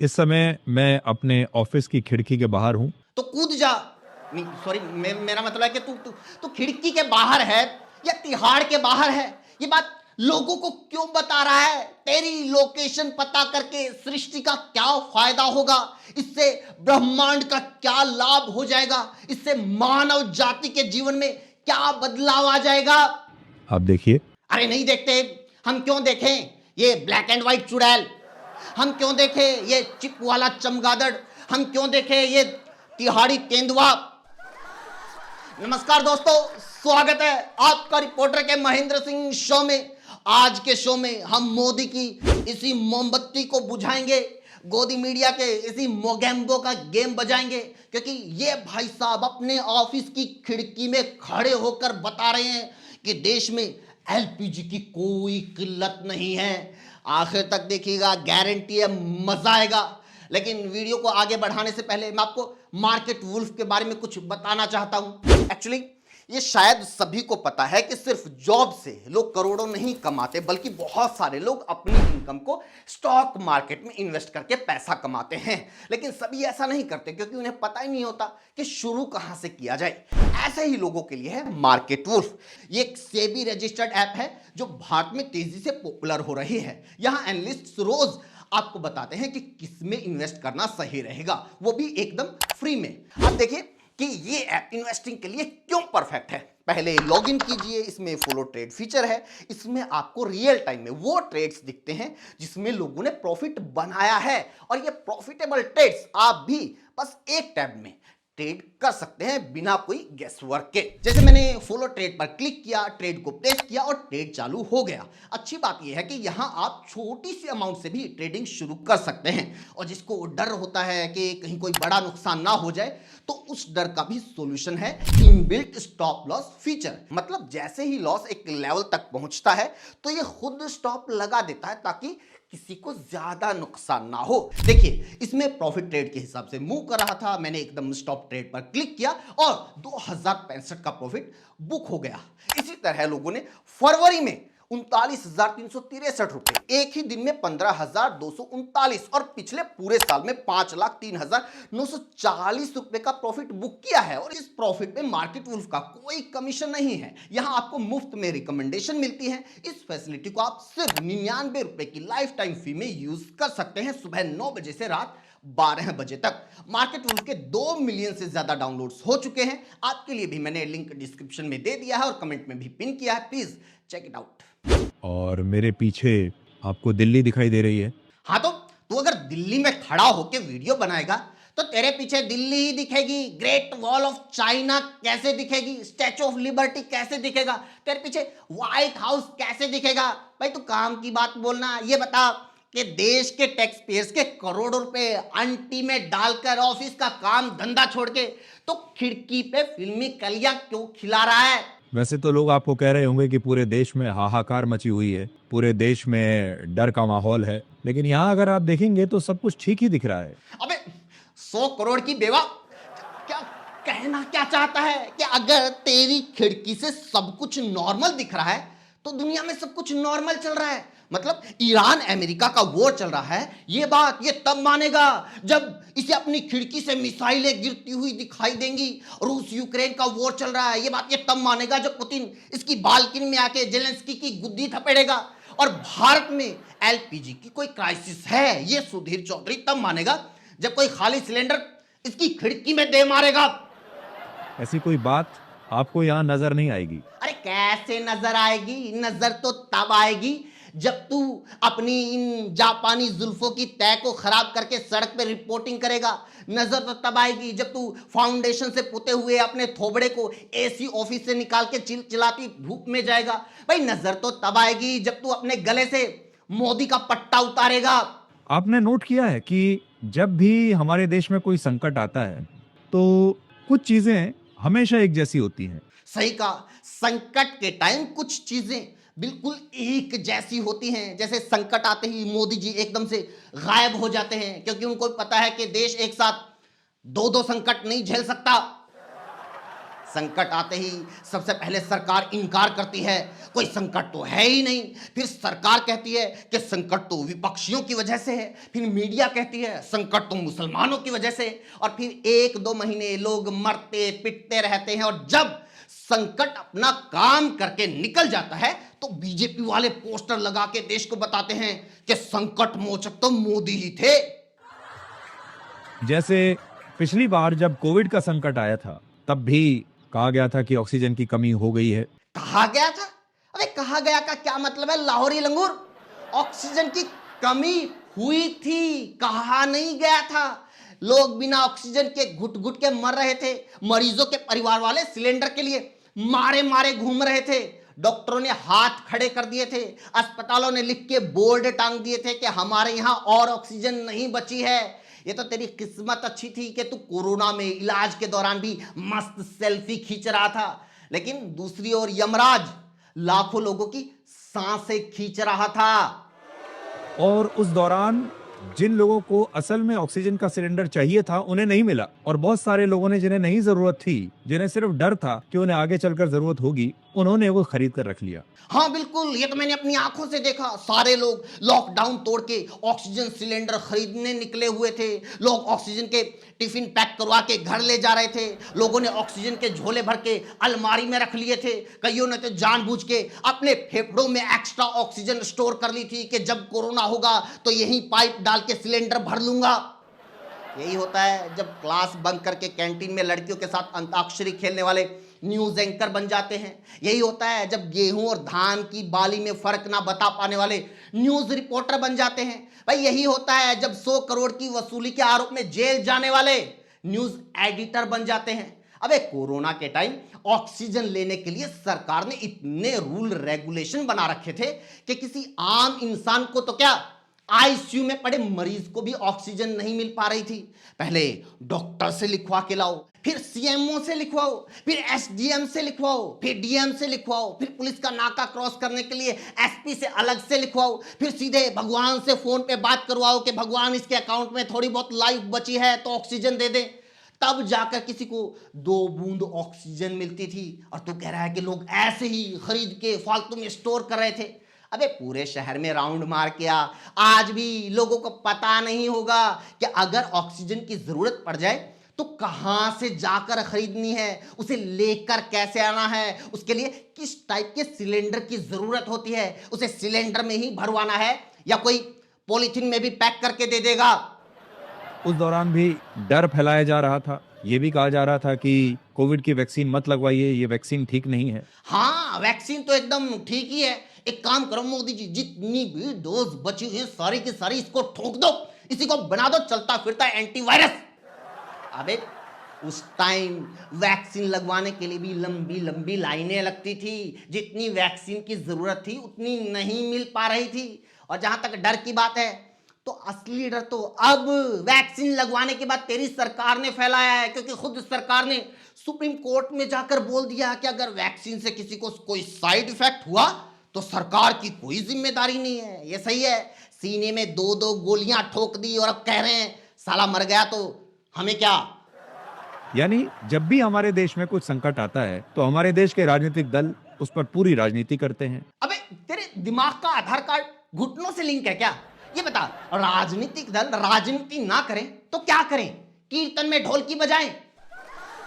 इस समय मैं अपने ऑफिस की खिड़की के बाहर हूँ। तो कूद जा। नहीं सॉरी, मेरा मतलब है कि तू खिड़की के बाहर है या तिहाड़ के बाहर है, ये बात लोगों को क्यों बता रहा है? तेरी लोकेशन पता करके सृष्टि का क्या फायदा होगा? इससे ब्रह्मांड का क्या लाभ हो जाएगा? इससे मानव जाति के जीवन में क्या बदलाव आ जाएगा? आप देखिए। अरे नहीं देखते। हम क्यों देखें ये ब्लैक एंड व्हाइट चुड़ैल? हम क्यों देखें ये चिप वाला चमगादड़? हम क्यों देखें ये तिहाड़ी तेंदुआ? नमस्कार दोस्तों, स्वागत है आपका रिपोर्टर के महेंद्र सिंह शो में। आज के शो में हम मोदी की इसी मोमबत्ती को बुझाएंगे, गोदी मीडिया के इसी मोगैम्बो का गेम बजाएंगे, क्योंकि ये भाई साहब अपने ऑफिस की खिड़की में खड़े होकर बता रहे हैं कि देश में एलपीजी की कोई किल्लत नहीं है। आखिर तक देखिएगा, गारंटी है मजा आएगा। लेकिन वीडियो को आगे बढ़ाने से पहले मैं आपको मार्केट वुल्फ के बारे में कुछ बताना चाहता हूं। एक्चुअली ये शायद सभी को पता है कि सिर्फ जॉब से लोग करोड़ों नहीं कमाते, बल्कि बहुत सारे लोग अपनी इनकम को स्टॉक मार्केट में इन्वेस्ट करके पैसा कमाते हैं। लेकिन सभी ऐसा नहीं करते क्योंकि उन्हें पता ही नहीं होता कि शुरू कहां से किया जाए। ऐसे ही लोगों के लिए है मार्केट वुल्फ। ये एक सेबी रजिस्टर्ड ऐप है जो भारत में तेजी से पॉपुलर हो रही है। यहाँ एनालिस्ट रोज आपको बताते हैं कि किस में इन्वेस्ट करना सही रहेगा, वो भी एकदम फ्री में। अब देखिए कि ये ऐप इन्वेस्टिंग के लिए क्यों परफेक्ट है। पहले लॉगिन कीजिए, इसमें फॉलो ट्रेड फीचर है। इसमें आपको रियल टाइम में वो ट्रेड्स दिखते हैं जिसमें लोगों ने प्रॉफिट बनाया है, और ये प्रॉफिटेबल ट्रेड्स आप भी बस एक टैब में ट्रेड कर सकते हैं बिना कोई गेस वर्क के। जैसे मैंने फॉलो ट्रेड पर क्लिक किया, ट्रेड को प्लेस किया और ट्रेड चालू हो गया। अच्छी बात यह है कि यहां आप छोटी सी अमाउंट से भी ट्रेडिंग शुरू कर सकते हैं, और जिसको डर होता है कि कहीं कोई बड़ा नुकसान ना हो जाए, तो उस डर का भी सॉल्यूशन है इनबिल्ट स्टॉप लॉस फीचर। मतलब जैसे ही लॉस एक लेवल तक पहुंचता है तो ये खुद स्टॉप लगा देता है ताकि किसी को ज्यादा नुकसान ना हो। देखिए इसमें प्रॉफिट ट्रेड के हिसाब से मूव कर रहा था, मैंने एकदम स्टॉप ट्रेड पर क्लिक किया और 2065 का प्रॉफिट बुक हो गया। इसी तरह लोगों ने फरवरी में 39,363 रुपए, एक ही दिन में 15,239 और पिछले पूरे साल में 5,03,940 रुपए का प्रॉफिट बुक किया है। और इस प्रॉफिट में मार्केट वुल्फ का कोई कमीशन नहीं है। यहां आपको मुफ्त में रिकमेंडेशन मिलती है। इस फैसिलिटी को आप सिर्फ 99 रुपए की लाइफ टाइम फी में यूज कर सकते हैं, सुबह 9 बजे से रात 12 बजे तक। मार्केट वुल्फ के 2 मिलियन से ज्यादा डाउनलोड्स हो चुके हैं। आपके लिए भी मैंने लिंक डिस्क्रिप्शन में दे दिया है और कमेंट में भी पिन किया है, प्लीज चेक इट आउट। और मेरे पीछे आपको दिल्ली दिखाई दे रही है। हाँ, तो तू अगर दिल्ली में खड़ा होकर वीडियो बनाएगा तो तेरे पीछे दिल्ली ही दिखेगी। ग्रेट वॉल ऑफ चाइना कैसे दिखेगी? स्टैचू ऑफ लिबर्टी कैसे दिखेगा? तेरे पीछे व्हाइट हाउस कैसे दिखेगा? भाई तू काम की बात बोलना। ये बता कि देश के टैक्स पेयर्स के करोड़ों रुपए अंटी में डालकर ऑफिस का काम धंधा छोड़ के तो खिड़की पे फिल्मी कलियां क्यों खिला रहा है? वैसे तो लोग आपको कह रहे होंगे कि पूरे देश में हाहाकार मची हुई है, पूरे देश में डर का माहौल है, लेकिन यहाँ अगर आप देखेंगे तो सब कुछ ठीक ही दिख रहा है। अबे 100 करोड़ की बेवा, क्या कहना क्या चाहता है कि अगर तेरी खिड़की से सब कुछ नॉर्मल दिख रहा है तो दुनिया में सब कुछ नॉर्मल चल रहा है? मतलब ईरान अमेरिका का वॉर चल रहा है, ये बात ये तब मानेगा जब इसे अपनी खिड़की से मिसाइलें गिरती हुई दिखाई देंगी। रूस यूक्रेन का वॉर चल रहा है, ये बात ये तब मानेगा जब पुतिन इसकी बालकनी में आके जेलेंस्की की गुद्दी थपेड़ेगा। और भारत में एलपीजी की कोई क्राइसिस है, ये सुधीर चौधरी तब मानेगा जब कोई खाली सिलेंडर इसकी खिड़की में दे मारेगा। ऐसी कोई बात आपको यहाँ नजर नहीं आएगी। अरे कैसे नजर आएगी? नजर तो तब आएगी जब तू अपनी इन जापानी जुल्फों की तय को खराब करके सड़क पे रिपोर्टिंग करेगा। नजर तो तब आएगी जब तू फाउंडेशन से पुते हुए अपने थोबड़े को एसी ऑफिस से निकाल के चिलचिलाती धूप में जाएगा। भाई नजर तो तब आएगी जब तू अपने गले से मोदी का पट्टा उतारेगा। आपने नोट किया है कि जब भी हमारे देश में कोई संकट आता है तो कुछ चीजें हमेशा एक जैसी होती हैं। सही कहा, संकट के टाइम कुछ चीजें बिल्कुल एक जैसी होती हैं। जैसे संकट आते ही मोदी जी एकदम से गायब हो जाते हैं, क्योंकि उनको पता है कि देश एक साथ दो संकट नहीं झेल सकता। संकट आते ही सबसे पहले सरकार इनकार करती है, कोई संकट तो है ही नहीं। फिर सरकार कहती है कि संकट तो विपक्षियों की वजह से है। फिर मीडिया कहती है संकट तो मुसलमानों की वजह से। और फिर 1-2 महीने लोग मरते पिटते रहते हैं, और जब संकट अपना काम करके निकल जाता है तो बीजेपी वाले पोस्टर लगा के देश को बताते हैं कि संकट मोचक तो मोदी ही थे। जैसे पिछली बार जब कोविड का संकट आया था, तब भी कहा गया था कि ऑक्सीजन की कमी हो गई है। कहा गया था? अरे कहा गया का क्या मतलब है लाहौरी लंगूर? ऑक्सीजन की कमी हुई थी, कहा नहीं गया था। लोग बिना ऑक्सीजन के घुट घुट के मर रहे थे। मरीजों के परिवार वाले सिलेंडर के लिए मारे मारे घूम रहे थे। डॉक्टरों ने हाथ खड़े कर दिए थे, अस्पतालों ने लिख के बोर्ड टांग दिए थे कि हमारे यहां और ऑक्सीजन नहीं बची है। ये तो तेरी किस्मत अच्छी थी कि तू कोरोना में इलाज के दौरान भी मस्त सेल्फी खींच रहा था, लेकिन दूसरी ओर यमराज लाखों लोगों की सांसें खींच रहा था। और उस दौरान जिन लोगों को असल में ऑक्सीजन का सिलेंडर चाहिए था, उन्हें नहीं मिला। और बहुत सारे लोगों ने, जिन्हें नहीं जरूरत थी, जिन्हें सिर्फ डर था कि उन्हें आगे चलकर जरूरत होगी, उन्होंने वो खरीद कर रख लिया। हाँ बिल्कुल, ये तो मैंने अपनी आंखों से देखा। सारे लोग लॉकडाउन तोड़ के ऑक्सीजन सिलेंडर खरीदने निकले हुए थे। लोग ऑक्सीजन के टिफिन पैक करवा के घर ले जा रहे थे। लोगों ने ऑक्सीजन के झोले भर के अलमारी में रख लिए थे। कईयों ने तो जानबूझ के अपने फेफड़ों में एक्स्ट्रा ऑक्सीजन स्टोर कर ली थी कि जब कोरोना होगा तो यही पाइप डाल के सिलेंडर भर लूंगा। यही होता है जब क्लास बंक करके कैंटीन में लड़कियों के साथ अंताक्षरी खेलने वाले न्यूज एंकर बन जाते हैं। यही होता है जब गेहूं और धान की बाली में फर्क ना बता पाने वाले न्यूज रिपोर्टर बन जाते हैं। भाई यही होता है जब 100 करोड़ की वसूली के आरोप में जेल जाने वाले न्यूज एडिटर बन जाते हैं। अबे कोरोना के टाइम ऑक्सीजन लेने के लिए सरकार ने इतने रूल रेगुलेशन बना रखे थे कि किसी आम इंसान को तो क्या, आईसीयू में पड़े मरीज को भी ऑक्सीजन नहीं मिल पा रही थी। पहले डॉक्टर से लिखवा के लाओ, फिर सीएमओ से लिखवाओ, फिर एसडीएम से लिखवाओ, फिर डीएम से लिखवाओ, फिर पुलिस का नाका क्रॉस करने के लिए एसपी से अलग से लिखवाओ, फिर सीधे भगवान से फोन पे बात करवाओ कि भगवान इसके अकाउंट में थोड़ी बहुत लाइफ बची है तो ऑक्सीजन दे दें। तब जाकर किसी को 2 बूंद ऑक्सीजन मिलती थी। और तू कह रहा है कि लोग ऐसे ही खरीद के फालतू में स्टोर कर रहे थे। अबे पूरे शहर में राउंड मार के आ, आज भी लोगों को पता नहीं होगा कि अगर ऑक्सीजन की जरूरत पड़ जाए तो कहां से जाकर खरीदनी है, उसे लेकर कैसे आना है, उसके लिए किस टाइप के सिलेंडर की जरूरत होती है, उसे सिलेंडर में ही भरवाना है या कोई पॉलीथीन में भी पैक करके दे देगा। उस दौरान भी डर फैलाया जा रहा था। ये भी कहा जा रहा था कि कोविड की वैक्सीन मत लगवाइए, ये वैक्सीन ठीक नहीं है। हाँ वैक्सीन तो एकदम ठीक ही है। एक काम करो मोदी जी, जितनी भी डोज बची हुई है सारी की सारी इसको ठोक दो, इसी को बना दो चलता फिरता एंटीवायरस। अबे उस टाइम वैक्सीन लगवाने के लिए भी लंबी लंबी लाइनें लगती थी। जितनी वैक्सीन की जरूरत थी उतनी नहीं मिल पा रही थी। और जहां तक डर की बात है तो असली डर तो अब वैक्सीन लगवाने के बाद तेरी सरकार ने फैलाया है, क्योंकि खुद सरकार ने सुप्रीम कोर्ट में जाकर बोल दिया कि अगर वैक्सीन से किसी को कोई साइड इफेक्ट हुआ तो सरकार की कोई जिम्मेदारी नहीं है। ये सही है, सीने में 2-2 गोलियां ठोक दी और अब कह रहे हैं साला मर गया तो हमें क्या। यानी जब भी हमारे देश में कुछ संकट आता है तो हमारे देश के राजनीतिक दल उस पर पूरी राजनीति करते हैं। अबे तेरे दिमाग का आधार कार्ड घुटनों से लिंक है क्या? ये बता, राजनीतिक दल राजनीति ना करें तो क्या करें? कीर्तन में ढोलकी बजाएं?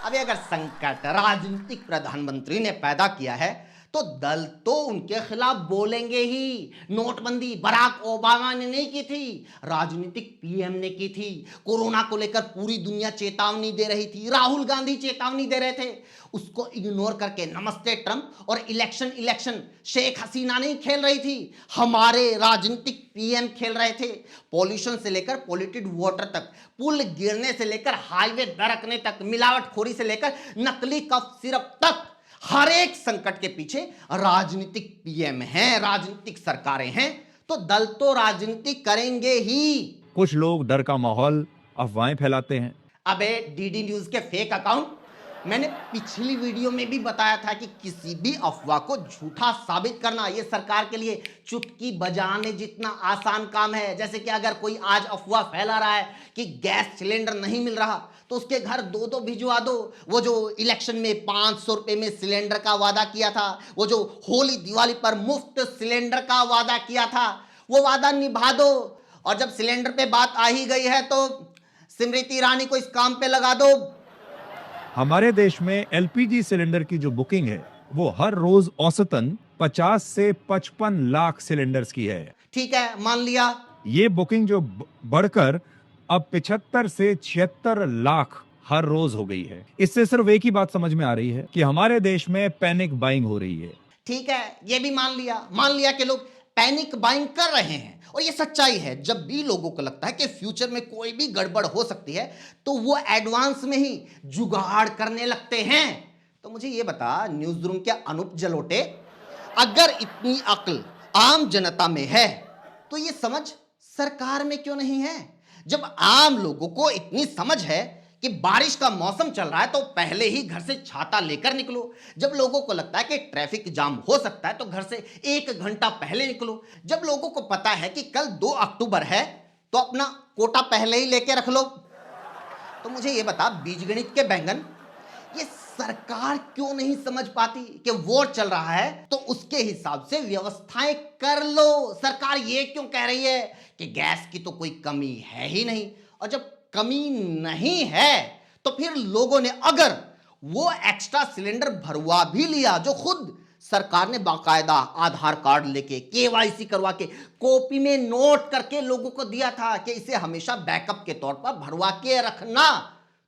अबे अगर संकट राजनीतिक प्रधानमंत्री ने पैदा किया है तो दल तो उनके खिलाफ बोलेंगे ही। नोटबंदी बराक ओबामा ने नहीं की थी, राजनीतिक पीएम ने की थी। कोरोना को लेकर पूरी दुनिया चेतावनी दे रही थी, राहुल गांधी चेतावनी दे रहे थे। उसको इग्नोर करके नमस्ते ट्रंप और इलेक्शन शेख हसीना नहीं खेल रही थी, हमारे राजनीतिक पीएम खेल रहे थे। पॉल्यूशन से लेकर पॉल्यूटेड वाटर तक, पुल गिरने से लेकर हाईवे दरकने तक, मिलावटखोरी से लेकर नकली कफ सिरप तक, हर एक संकट के पीछे राजनीतिक पीएम हैं, राजनीतिक सरकारें हैं। तो दल तो राजनीति करेंगे ही। कुछ लोग डर का माहौल, अफवाहें फैलाते हैं। अबे डीडी न्यूज के फेक अकाउंट मैंने पिछली वीडियो में भी बताया था कि किसी भी अफवाह को झूठा साबित करना ये सरकार के लिए चुटकी बजाने जितना आसान काम है। जैसे कि अगर कोई आज अफवाह फैला रहा है कि गैस सिलेंडर नहीं मिल रहा तो उसके घर दो दो भिजवा दो। वो जो इलेक्शन में 500 रुपए में सिलेंडर का वादा किया था, वो जो होली दिवाली पर मुफ्त सिलेंडर का वादा किया था, वो वादा निभा दो। और जब सिलेंडर पे बात आ ही गई है तो स्मृति ईरानी को इस काम पे लगा दो। हमारे देश में एलपीजी सिलेंडर की जो बुकिंग है वो हर रोज औसतन 50 से 55 लाख सिलेंडर्स की है। ठीक है, मान लिया। ये बुकिंग जो बढ़कर अब 75 से 76 लाख हर रोज हो गई है। इससे सिर्फ एक ही बात समझ में आ रही है कि हमारे देश में पैनिक बाइंग हो रही है। ठीक है, ये भी मान लिया कि लोग पैनिक बाइंग कर रहे हैं और ये सच्चाई है। जब भी लोगों को लगता है कि फ्यूचर में कोई भी गड़बड़ हो सकती है तो वो एडवांस में ही जुगाड़ करने लगते हैं। तो मुझे ये बता न्यूज रूम के अनूप जलोटे, अगर इतनी अक्ल आम जनता में है तो ये समझ सरकार में क्यों नहीं है? जब आम लोगों को इतनी समझ है कि बारिश का मौसम चल रहा है तो पहले ही घर से छाता लेकर निकलो। जब लोगों को लगता है कि ट्रैफिक जाम हो सकता है तो घर से 1 घंटा पहले निकलो। जब लोगों को पता है कि कल 2 अक्टूबर है तो अपना कोटा पहले ही लेके रख लो। तो मुझे ये बता बीजगणित के बैंगन, ये सरकार क्यों नहीं समझ पाती कि वोट चल रहा है तो उसके हिसाब से व्यवस्थाएं कर लो। सरकार ये क्यों कह रही है कि गैस की तो कोई कमी है ही नहीं, और जब कमी नहीं है तो फिर लोगों ने अगर वो एक्स्ट्रा सिलेंडर भरवा भी लिया जो खुद सरकार ने बाकायदा आधार कार्ड लेके केवाईसी करवा के कॉपी में नोट करके लोगों को दिया था कि इसे हमेशा बैकअप के तौर पर भरवा के रखना,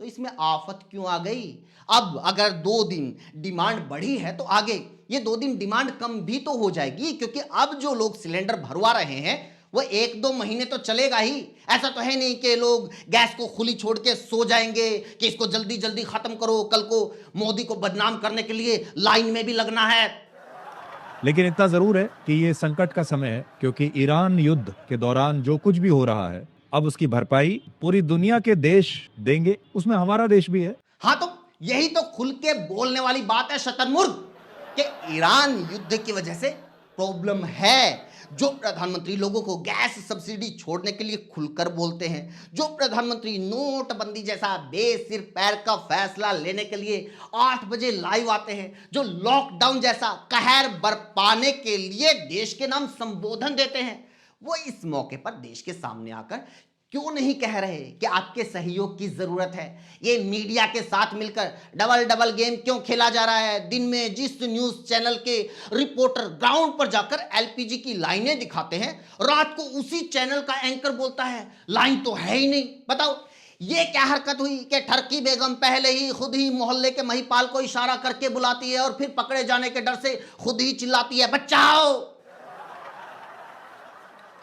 तो इसमें आफत क्यों आ गई? अब अगर 2 दिन डिमांड बढ़ी है तो आगे ये 2 दिन डिमांड कम भी तो हो जाएगी, क्योंकि अब जो लोग सिलेंडर भरवा रहे हैं वो 1-2 महीने तो चलेगा ही। ऐसा तो है नहीं कि लोग गैस को खुली छोड़ के सो जाएंगे कि इसको जल्दी जल्दी खत्म करो, कल को मोदी को बदनाम करने के लिए लाइन में भी लगना है। लेकिन इतना जरूर है कि ये संकट का समय है, क्योंकि ईरान युद्ध के दौरान जो कुछ भी हो रहा है अब उसकी भरपाई पूरी दुनिया के देश देंगे, उसमें हमारा देश भी है। हाँ, तो यही तो खुल के बोलने वाली बात है शतरमुर्ग, कि ईरान युद्ध की वजह से प्रॉब्लम है। जो प्रधानमंत्री लोगों को गैस सब्सिडी छोड़ने के लिए खुलकर बोलते हैं, जो प्रधानमंत्री नोटबंदी जैसा बेसिर पैर का फैसला लेने के लिए 8 बजे लाइव आते हैं, जो लॉकडाउन जैसा कहर बरपाने के लिए देश के नाम संबोधन देते हैं, वो इस मौके पर देश के सामने आकर क्यों नहीं कह रहे कि आपके सहयोग की जरूरत है? ये मीडिया के साथ मिलकर डबल डबल गेम क्यों खेला जा रहा है? दिन में जिस न्यूज चैनल के रिपोर्टर ग्राउंड पर जाकर एलपीजी की लाइनें दिखाते हैं, रात को उसी चैनल का एंकर बोलता है लाइन तो है ही नहीं। बताओ ये क्या हरकत हुई कि ठरकी बेगम पहले ही खुद ही मोहल्ले के महिपाल को इशारा करके बुलाती है और फिर पकड़े जाने के डर से खुद ही चिल्लाती है बचाओ।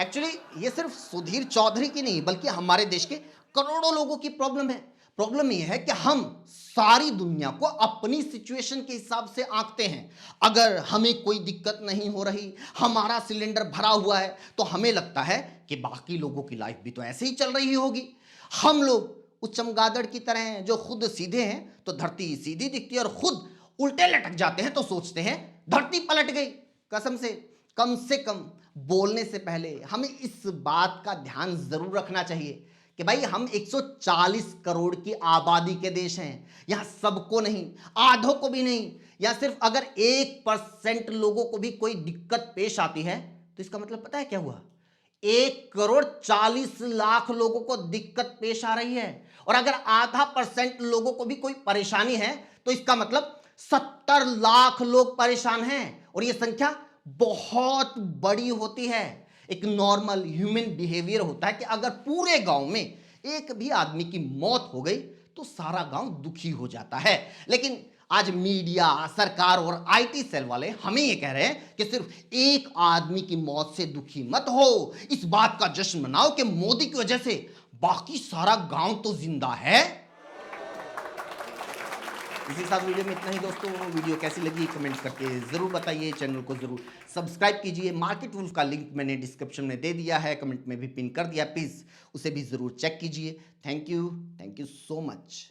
एक्चुअली ये सिर्फ सुधीर चौधरी की नहीं बल्कि हमारे देश के करोड़ों लोगों की प्रॉब्लम है। प्रॉब्लम यह है कि हम सारी दुनिया को अपनी सिचुएशन के हिसाब से आंकते हैं। अगर हमें कोई दिक्कत नहीं हो रही, हमारा सिलेंडर भरा हुआ है, तो हमें लगता है कि बाकी लोगों की लाइफ भी तो ऐसे ही चल रही होगी। हम लोग उस चमगादड़ की तरह हैं जो खुद सीधे हैं तो धरती सीधी दिखती है, और खुद उल्टे लटक जाते हैं तो सोचते हैं धरती पलट गई। कसम से कम बोलने से पहले हमें इस बात का ध्यान जरूर रखना चाहिए कि भाई हम 140 करोड़ की आबादी के देश हैं। यहां सबको नहीं, आधों को भी नहीं, या सिर्फ अगर 1% लोगों को भी कोई दिक्कत पेश आती है तो इसका मतलब पता है क्या हुआ? 1,40,00,000 लोगों को दिक्कत पेश आ रही है। और अगर आधा % लोगों को भी कोई परेशानी है तो इसका मतलब 70 लाख लोग परेशान हैं, और यह संख्या बहुत बड़ी होती है। एक नॉर्मल ह्यूमन बिहेवियर होता है कि अगर पूरे गांव में एक भी आदमी की मौत हो गई तो सारा गांव दुखी हो जाता है। लेकिन आज मीडिया, सरकार और आईटी सेल वाले हमें ये कह रहे हैं कि सिर्फ एक आदमी की मौत से दुखी मत हो, इस बात का जश्न मनाओ कि मोदी की वजह से बाकी सारा गांव तो जिंदा है। इसी साथ वीडियो में इतना ही दोस्तों। वीडियो कैसी लगी कमेंट करके जरूर बताइए, चैनल को जरूर सब्सक्राइब कीजिए। मार्केट वुल्फ का लिंक मैंने डिस्क्रिप्शन में दे दिया है, कमेंट में भी पिन कर दिया, प्लीज उसे भी जरूर चेक कीजिए। Thank you so much.